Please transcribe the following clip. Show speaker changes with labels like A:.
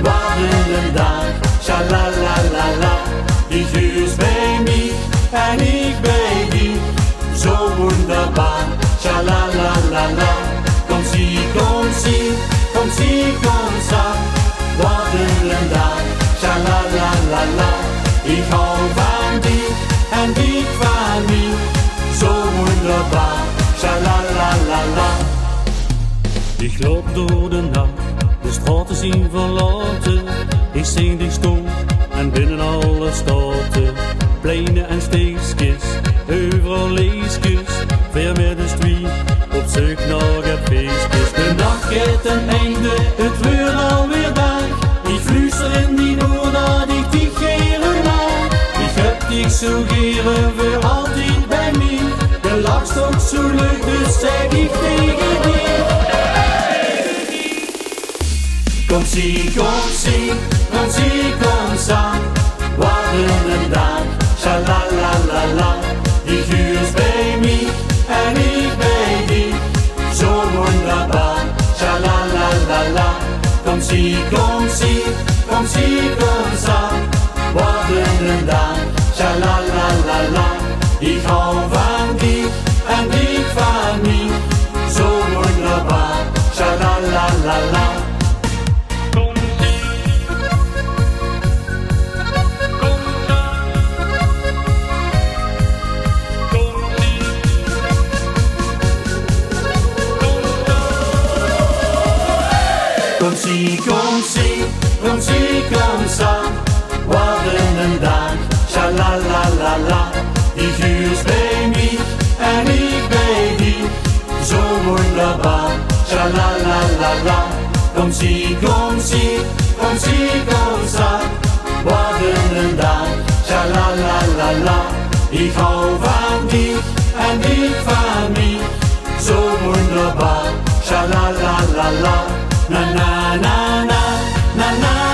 A: wat een dag, sha-la-la-la-la. Die Guus bij mij en ik bij die, zo wunderbar, sha-la-la-la-la. Kom zie, kom zie, kom zie, kom zag, wat een dag, sha-la-la-la-la. Ik hou van die en die van mij, zo wunderbar, sha-la-la-la-la. Ik loop door de nacht, de straten zien verlaten. Ik zing die stom en binnen alle staten. Pleinen en steegjes, overal leesjes. Ver met de street, op zoek naar het feestjes. De nacht gaat ten einde, het wordt alweer dag. Ik fluister in die oor dat ik die geren maak. Ik heb dich zo geren voor altijd bij mij. Je lachst ook zo leuk, dus zeg ik tegen die. Kom zie, kom zie, kom zie, kom zang, wat een dag, sha-la-la-la-la. Die Guus bij mij en ik bij die, zo wunderbar, sha-la-la-la-la. Kom zie, kom zie, kom zie, kom zang, wat een dag, sha-la-la-la-la. Ik hou van die en die van mij, zo wunderbar, sha-la-la-la-la. Kom zie, kom zie, kom zie, kom zang, wat een dag, sha-la-la-la-la. Die Guus bij mij en ik bij die, zo wunderbar, sha-la-la-la-la. Kom zie, kom zie, kom zie, kom zang, wat een dag, sha-la-la-la-la. Ik hou van die en die van mij, zo wunderbar, sha-la-la-la-la. Na na na na na na.